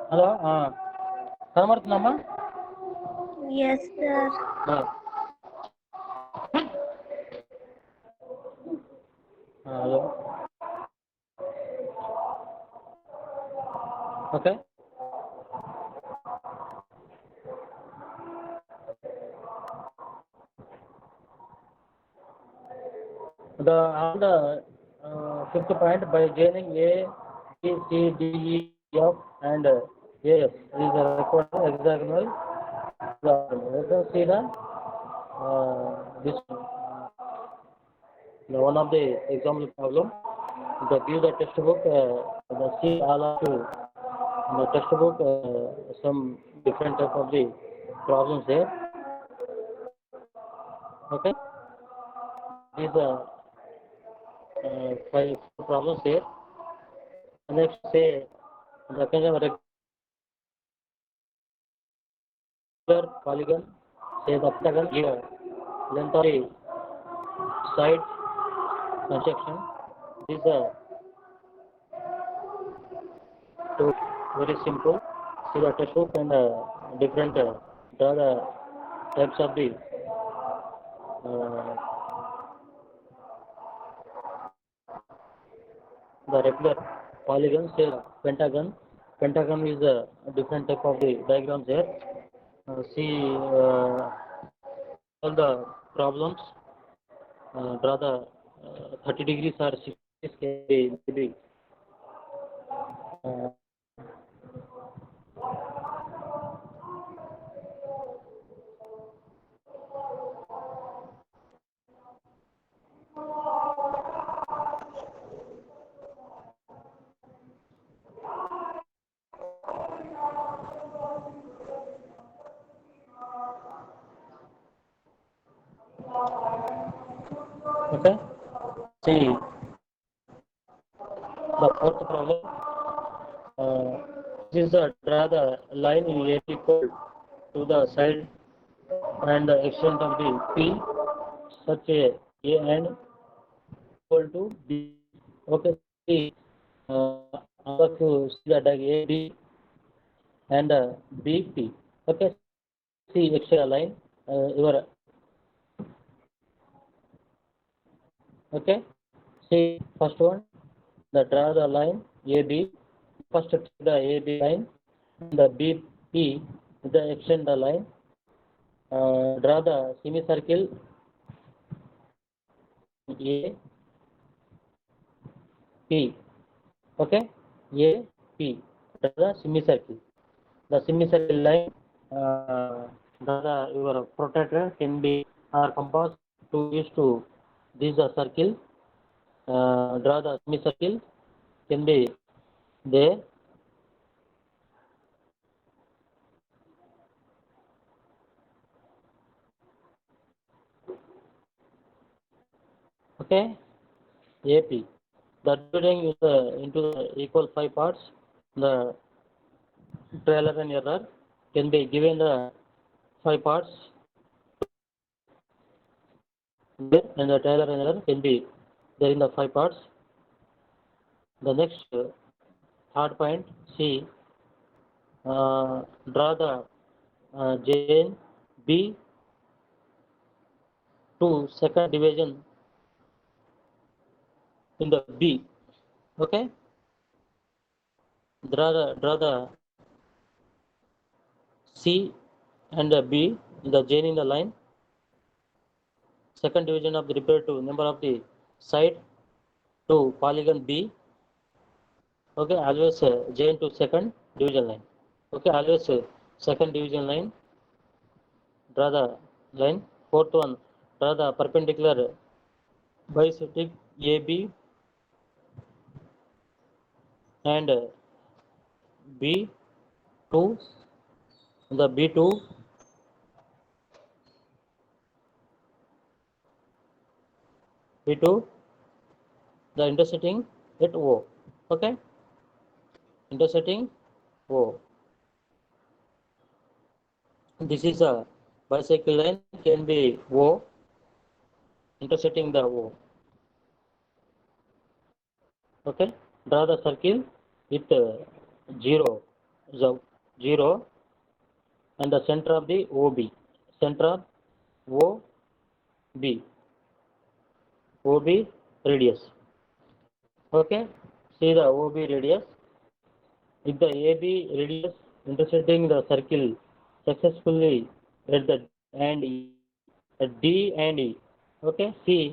హలో కనబడుతుందమ్మా? Yes, sir. Hello okay. On the fifth point, by joining A, B, C, D, E, F, and A, F is a required hexagonal. Let us see this one of the example problem. Give the textbook. The see all of you in the textbook some different type of the problems there. Okay. These are 5 problems here. Next, say the kind of regular polygon, say the octagon here, length of the side construction. These are two very simple. See the textbook and different draw the types of the regular polygon, say pentagon. Pentagon is a different type of the diagrams here. See all the problems. Draw the 30 degrees or 60 degrees can be okay. See the fourth problem. This is draw the line in A equal to the side and the extent of the P such a and equal to B. Okay. See to see the diagram A B and B P. Okay. See extra line your okay. See first one. The draw the line AB. First the AB line, the BP, the extend the line. Draw the semicircle A P. Okay, A P. Draw the semicircle. The semicircle line. Draw the your protractor can be or compass to use to this the circle. Draw the semicircle can be there. Okay, AP. The dividing is into equal 5 parts. The trailer and error can be given the 5 parts, and the trailer and error can be there in the 5 parts. The next third point, C. Draw the chain B to second division in the B. Okay. Draw the C and the B, the chain in the line. Second division of the repair to number of the side to polygon B. Okay, always chain to second division line. Okay, always second division line. Draw the line. Fourth one, draw the perpendicular bisecting AB and B2. The B2 the intersecting at O. Okay, intersecting O. This is a bicycle line can be O, intersecting the O. Okay, draw the circle with 0 and the center of the OB, center of OB radius. Okay, see the OB radius. If the AB radius intersecting the circle successfully at the and E, at D and E. Okay, see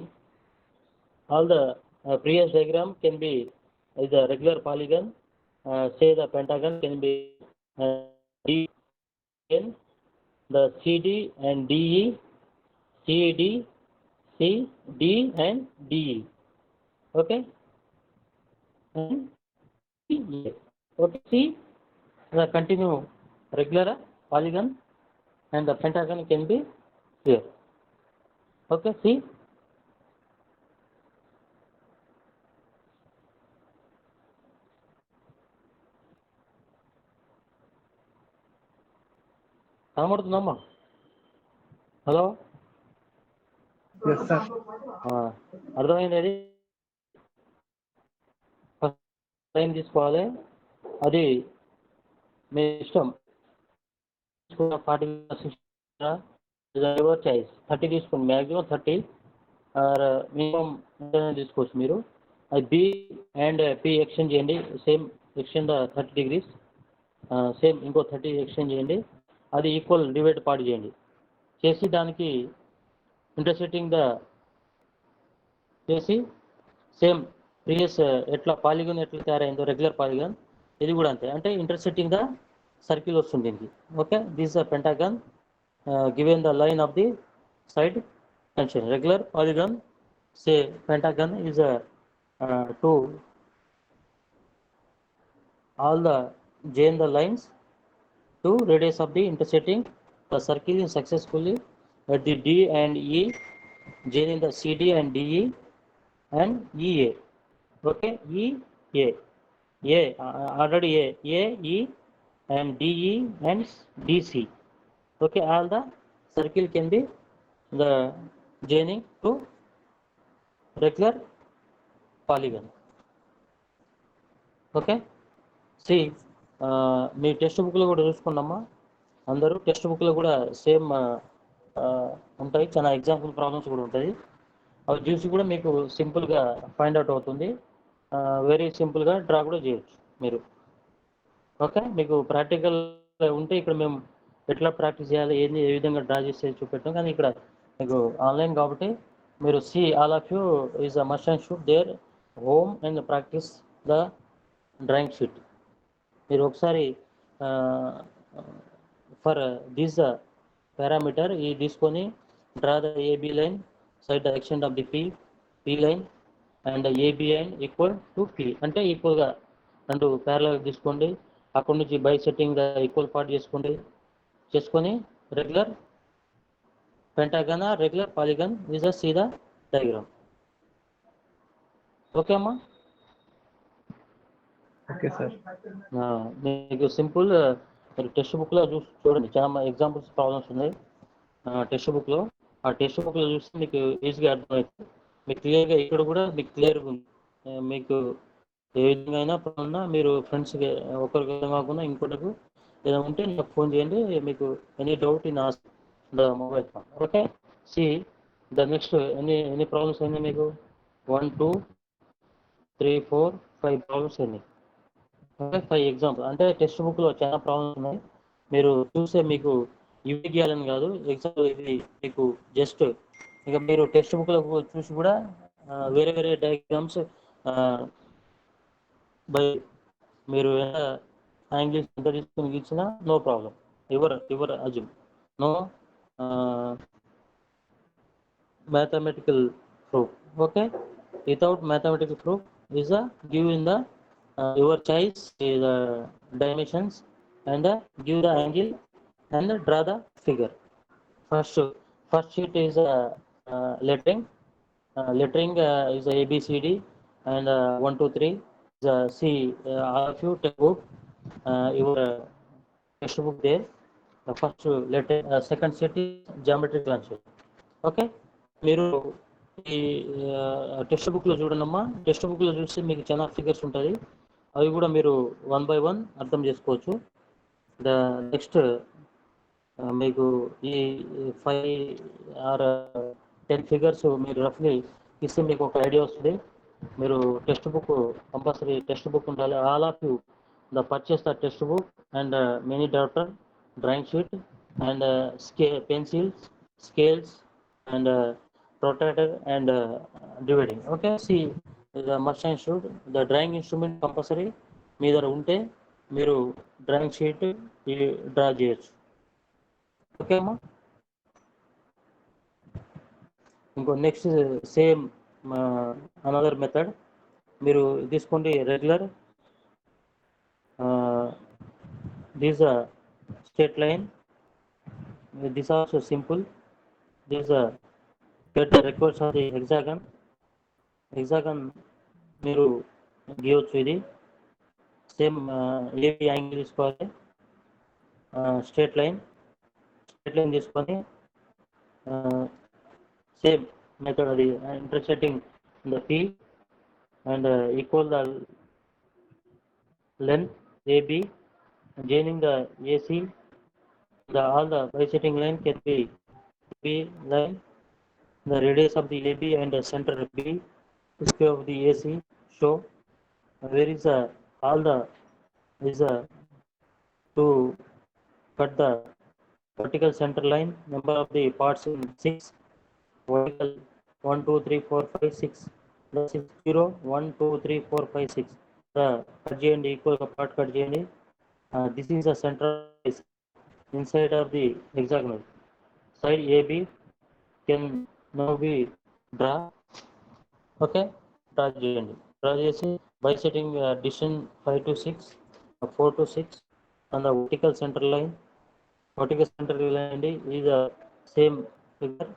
all the previous diagram can be is a regular polygon. Say the pentagon can be D in the CD and DE, CD, C, D and DE. Okay, and E. Okay, see the continue regular polygon and the pentagon can be here. Okay, see. కనబడుతుందమ్మా? Hello, yes sir. అర్థమైంది. అది time తీసుకోవాలి, అది మీ ఇష్టం. 40 your choice. 30 తీసుకోండి, maximum 30 are minimum తీసుకోవచ్చు మీరు. అది బి అండ్ పి ఎక్స్చేంజ్ చేయండి, సేమ్ ఎక్స్చేంజ్ 30 degrees, సేమ్ ఇంకో 30 ఎక్స్చేంజ్ చేయండి, అది ఈక్వల్ డివైడ్ పార్ట్ చేయండి. చేసి దానికి ఇంటర్సెక్టింగ్ ద చేసి సేమ్ ప్రీవియస్ ఎట్లా పాలిగన్ ఎట్లా తయారైందో రెగ్యులర్ పాలిగన్, ఇది కూడా అంతే. అంటే ఇంటర్సెక్టింగ్ ద సర్కిల్ వస్తుంది దీనికి. Okay, this the pentagon given the line of the side mentioned. Regular polygon, say pentagon is a to all the join the lines to radius of the intersecting the circle is successfully at the D and E, joining the CD and DE and EA. Okay, EA, already A, E and DE and DC. Okay, all the circle can be the joining to regular polygon. Okay, సి మీ text బుక్లో కూడా చూసుకున్నామా అందరూ. Text బుక్లో కూడా same ఉంటాయి, చాలా example problems కూడా ఉంటుంది. అవి చూసి కూడా మీకు సింపుల్గా ఫైండ్ అవుట్ అవుతుంది. వెరీ సింపుల్గా డ్రా కూడా చేయొచ్చు మీరు. ఓకే, మీకు ప్రాక్టికల్ ఉంటే ఇక్కడ మేము ఎట్లా ప్రాక్టీస్ చేయాలి, ఏంది, ఏ విధంగా డ్రా చేసేది చూపెట్టాం. కానీ ఇక్కడ మీకు ఆన్లైన్ కాబట్టి మీరు see all of you is a must and should there home and practice the drawing sheet. మీరు ఒకసారి ఫర్ దిస్ పారామీటర్ ఈ తీసుకొని draw the AB line side the extent of the P line and AB line equal to P, అంటే ఈక్వల్గా రెండు parallel తీసుకోండి. అక్కడి నుంచి bisecting the equal part చేసుకొని regular pentagon or regular polygon is a see the diagram. Okay అమ్మా? Okay sir. మీకు simple. మీరు టెక్స్ట్ బుక్లో చూడండి, చాలా ఎగ్జాంపుల్స్ ప్రాబ్లమ్స్ ఉన్నాయి టెక్స్ట్ బుక్లో. ఆ టెక్స్ట్ బుక్లో చూస్తే మీకు ఈజీగా అర్థమవుతుంది. మీకు క్లియర్గా ఇక్కడ కూడా మీకు క్లియర్గా ఉంది. మీకు ఏ విధంగా అయినా ఉన్నా మీరు ఫ్రెండ్స్కి ఒకరికి కాకుండా ఇంకొకరికి ఏదైనా ఉంటే నాకు ఫోన్ చేయండి. మీకు any doubt in ask the mobile phone. Okay, see the next ఎన్ని ప్రాబ్లమ్స్ అయినాయి మీకు? 1 2 3 4 5 ప్రాబ్లమ్స్ అయినాయి. Okay, 5 example. అంటే టెక్స్ట్ బుక్లో చాలా ప్రాబ్లమ్స్ ఉన్నాయి. మీరు చూసే మీకు ఇవి గీయాలని కాదు, ఎగ్జాంపుల్ ఇది మీకు జస్ట్ ఇక మీరు టెక్స్ట్ బుక్లో చూసి కూడా వేరే వేరే డయాగ్రామ్స్ బై మీరు ఇంగ్లీష్ ఎంత తీసుకుని గీచ్చినా no problem. Your assume no mathematical proof. Okay, without mathematical proof is a give in the your choice the dimensions and give the angle and draw the figure. First sheet is lettering. Lettering is A B C D and 1 2 3 is C. All of you take book your textbook there. The first letter second set is geometric concept. Okay, మీరు ఈ text బుక్లో చూడండమ్మా, text బుక్లో చూస్తే మీకు చాలా figures ఉంటుంది, అవి కూడా మీరు 1 by 1 అర్థం చేసుకోవచ్చు. నెక్స్ట్ మీకు ఈ 5 or 10 ఫిగర్స్ మీరు రఫ్లీ ఇస్తే మీకు ఒక ఐడియా వస్తుంది. మీరు text book compulsory text book ఉండాలి. All of you purchase the text book and mini doctor, drawing sheet and pencils, scales and protractor and dividing. Okay, see the must and should the drawing instrument compulsory మీ దగ్గర ఉంటే మీరు drawing sheet draw చేయొచ్చు. Okay అమ్మా. ఇంకో next same another method మీరు తీసుకోండి. Regular this straight line, this also simple. This get the records of the hexagon. Hexagon మీరు గీయవచ్చు. ఇది సేమ్ ఏబి యాంగిల్ తీసుకోవాలి. స్ట్రేట్ లైన్ తీసుకొని సేమ్ మెథడ్ అది intersecting the P and equal the length A B, joining the AC, all the bisecting line can be B line, the radius of the AB and the center B, square of the AC show where is all the is to cut the vertical center line. Number of the parts in 6, vertical 1 2 3 4 5 6, the 6 0 1 2 3 4 5 6, the cut చేయండి, equal part cut చేయండి. This is the center inside of the hexagonal side AB can now be draw. Okay, draw చేయండి. Draw చేసి bisecting distance 5 to 6, 4 to 6 on the vertical center line. Vertical center line is the same figure.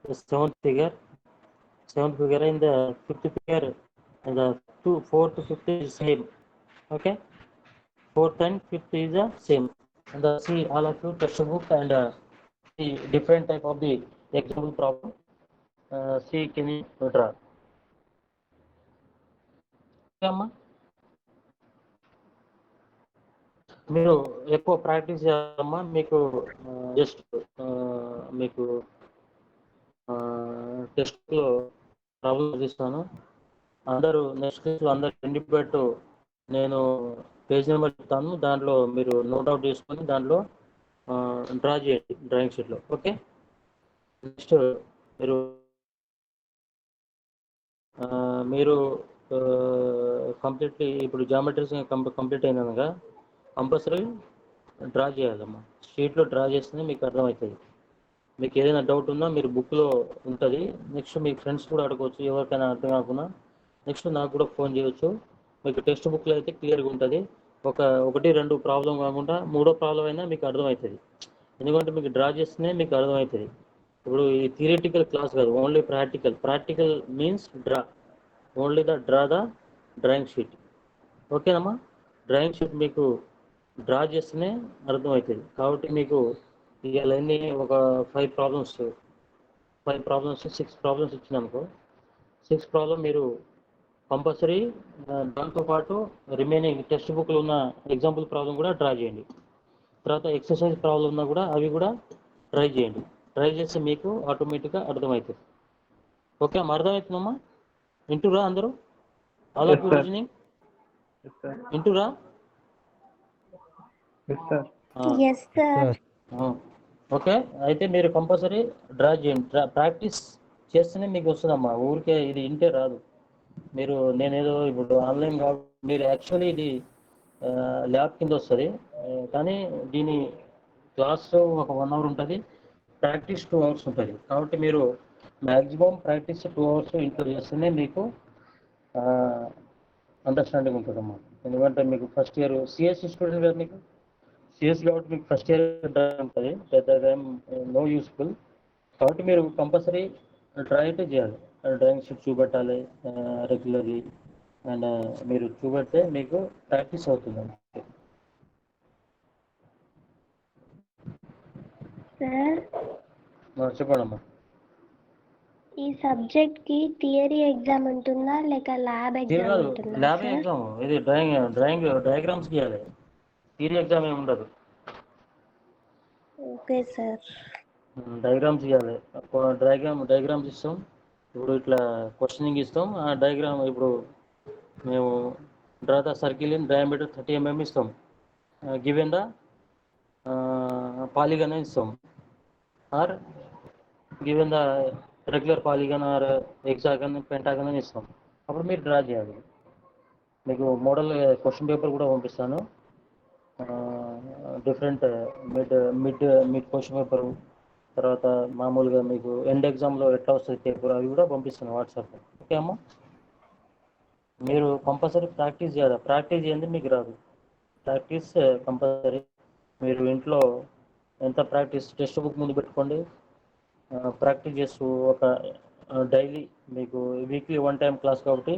The seventh figure in the fifth figure, and the 2 4 to 5 is same. Okay, 4th and 5th is the same. And see all of you textbook and see different type of the example problem. See can you draw? అమ్మా మీరు ఎక్కువ practice చేయాలమ్మా. మీకు just మీకు టెస్ట్లో problems ఇస్తాను. అందరూ next క్లాస్లో అందరు ఇండిపెండెంట్ నేను పేజ్ నెంబర్ చెప్తాను, దాంట్లో మీరు నోట్ అవుట్ చేసుకొని దాంట్లో డ్రా చేయండి డ్రాయింగ్ షీట్లో. ఓకే, నెక్స్ట్ మీరు కంప్లీట్లీ ఇప్పుడు జామెట్రీస్ కంప్లీట్ అయినాక కంపల్సరీ డ్రా చేయాలమ్మా. షీట్లో డ్రా చేస్తేనే మీకు అర్థమవుతుంది. మీకు ఏదైనా డౌట్ ఉన్నా మీరు బుక్లో ఉంటుంది. నెక్స్ట్ మీ ఫ్రెండ్స్ కూడా అడగవచ్చు, ఎవరికైనా అర్థం కాకుండా నెక్స్ట్ నాకు కూడా ఫోన్ చేయవచ్చు. మీకు టెక్స్ట్ బుక్లో అయితే క్లియర్గా ఉంటుంది. ఒకటి రెండు ప్రాబ్లం కాకుండా మూడో ప్రాబ్లం అయినా మీకు అర్థమవుతుంది. ఎందుకంటే మీకు డ్రా చేస్తేనే మీకు అర్థమవుతుంది. ఇప్పుడు ఈ థియరిటికల్ క్లాస్ కాదు, only practical means draw, only draw the drawing sheet. ఓకేనమ్మా, డ్రాయింగ్ షీట్ మీకు డ్రా చేస్తేనే అర్థమవుతుంది. కాబట్టి మీకు ఇవాళ ఎన్ని ఒక 5 ప్రాబ్లమ్స్ 6 ప్రాబ్లమ్స్ ఇచ్చినామనుకో, 6 ప్రాబ్లం మీరు కంపల్సరీ దాంతోపాటు రిమైనింగ్ టెక్స్ట్ బుక్లో ఉన్న ఎగ్జాంపుల్ ప్రాబ్లం కూడా డ్రా చేయండి. తర్వాత ఎక్సర్సైజ్ ప్రాబ్లం ఉన్నా కూడా అవి కూడా ట్రై చేయండి. ట్రై చేస్తే మీకు ఆటోమేటిక్గా అర్థమవుతుంది. ఓకే అమ్మా, అర్థమవుతుందమ్మా? వింటురా అందరూ? All of you listening? వింటురా? Yes, sir. ఓకే, అయితే మీరు కంపల్సరీ డ్రా చేయండి. ప్రాక్టీస్ చేస్తేనే మీకు వస్తుందమ్మా, ఊరికే ఇది ఇంటే రాదు. మీరు నేనేదో ఇప్పుడు ఆన్లైన్ కాబట్టి మీరు యాక్చువల్లీ ఇది ల్యాబ్ కింద వస్తుంది, కానీ దీని క్లాస్ ఒక 1 hour ఉంటుంది, ప్రాక్టీస్ 2 hours ఉంటుంది. కాబట్టి మీరు మ్యాక్సిమం ప్రాక్టీస్ 2 hours ఇంట్లో చేస్తేనే మీకు అండర్స్టాండింగ్ ఉంటుందమ్మా. ఎందుకంటే మీకు ఫస్ట్ ఇయర్ సిఎస్సి స్టూడెంట్ కదా, మీకు సిఎస్ కాబట్టి మీకు ఫస్ట్ ఇయర్ ఉంటుంది, పెద్దగా నో యూస్ఫుల్. కాబట్టి మీరు కంపల్సరీ ట్రై అయితే చేయాలి. డ్రాయింగ్ షీట్ చూపెట్టాలి రెగ్యులర్లీ, అండ్ మీరు చూపెడితే మీకు ప్రాక్టీస్ అవుతుంది. సార్ చెప్పండమ్మా. ఈ సబ్జెక్ట్ కి థియరీ ఎగ్జామ్ ఉంటుందా లేక ల్యాబ్ ఎగ్జామ్ కాదు, ఉంటుందా ల్యాబ్ సార్? ఎగ్జామ్. ఇది డయాగ్రామ్స్ గీయాలి. థియరీ ఎగ్జామ్ ఏమి ఉండదు. Okay sir. డయాగ్రామ్స్ గీయాలి. డయాగ్రామ్స్ ఇస్తాం. ఇప్పుడు ఇట్లా క్వశ్చనింగ్ ఇస్తాం. ఆ డయాగ్రామ్ ఇప్పుడు మేము draw the circle in diameter 30 mm ఇస్తాం. గివెన్ ద పాలిగన్ ఇస్తాం. Or given the regular polygon or hexagon pentagon అని ఇస్తాం. అప్పుడు మీరు డ్రా చేయాలి. మీకు మోడల్ క్వశ్చన్ పేపర్ కూడా పంపిస్తాను. డిఫరెంట్ మిడ్ క్వశ్చన్ పేపరు, తర్వాత మామూలుగా మీకు ఎండ్ ఎగ్జామ్లో ఎట్లా వస్తుంది పేపర్, అవి కూడా పంపిస్తాను వాట్సాప్. ఓకే అమ్మా. మీరు కంపల్సరీ ప్రాక్టీస్ చేయాలి. ప్రాక్టీస్ చేయండి మీకు రాదు. Practice compulsory. మీరు ఇంట్లో ఎంత ప్రాక్టీస్, టెక్స్ట్ బుక్ ముందు పెట్టుకోండి. ప్రాక్టీస్ చేస్తూ ఒక డైలీ మీకు వీక్లీ 1 టైం క్లాస్ కాబట్టి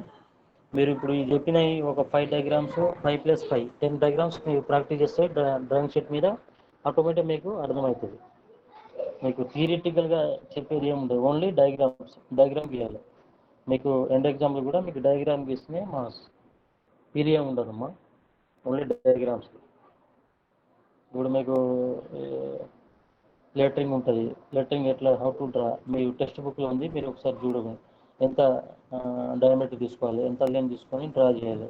మీరు ఇప్పుడు ఈ చెప్పినవి ఒక 5 డయాగ్రామ్స్ 5+5 10 డయాగ్రామ్స్ మీరు ప్రాక్టీస్ చేస్తే డ్రాయింగ్ షీట్ మీద ఆటోమేటిక్ మీకు అర్థమవుతుంది. మీకు థియరిటికల్గా చెప్పేది ఏముండదు, ఓన్లీ డయాగ్రామ్ గీయాలి. మీకు ఎండ్ ఎగ్జామ్లో కూడా మీకు డయాగ్రామ్ గీస్తేనే మార్క్స్. థియరీ ఏమి ఉండదమ్మా, ఓన్లీ డయాగ్రామ్స్. ఇప్పుడు మీకు లెటరింగ్ ఉంటుంది. లెటరింగ్ ఎట్లా, how to draw, me text బుక్లో ఉంది, మీరు ఒకసారి చూడండి. ఎంత డయామీటర్ తీసుకోవాలి, ఎంత లెంత్ తీసుకొని డ్రా చేయాలి,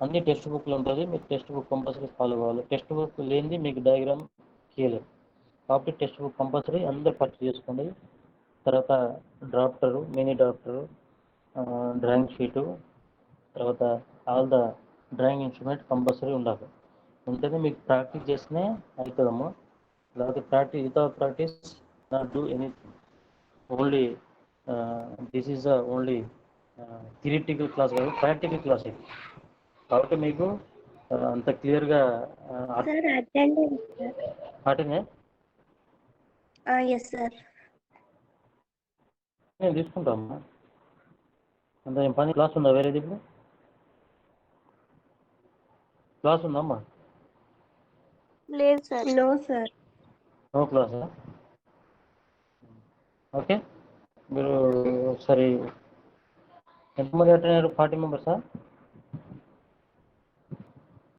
అన్ని టెక్స్ట్ బుక్లో ఉంటుంది. మీరు టెక్స్ట్ బుక్ కంపల్సరీ ఫాలో కావాలి. టెక్స్ట్ బుక్ లేనిది మీకు డయాగ్రామ్ చేయలేదు కాబట్టి టెక్స్ట్ బుక్ కంపల్సరీ అందరూ పర్చేజ్ చేసుకోండి. తర్వాత డ్రాఫ్టరు, మినీ డ్రాఫ్టరు, డ్రాయింగ్ షీటు, తర్వాత all the drawing instrument compulsory ఉండాలి. ఉంటేనే మీకు ప్రాక్టీస్ చేస్తేనే అవుతుందమ్మా. లేకపోతే without practice not do anything. Only this is the only theoretical class కాదు, ప్రాక్టికల్ క్లాస్ ఇది. కాబట్టి మీకు అంత క్లియర్గా సార్ అటెండెన్స్ సార్. వాటినే ఎస్ సార్. నేను తీసుకుంటామమ్మా. అంత ఏం పని, క్లాస్ ఉందా వేరేది? ఇప్పుడు క్లాస్ ఉందమ్మా? లేదు సార్. No sir. నో క్లాసా? ఓకే. మీరు ఒకసారి ఎంతమంది అటెండ్ అయ్యారు? 40 మెంబర్సా?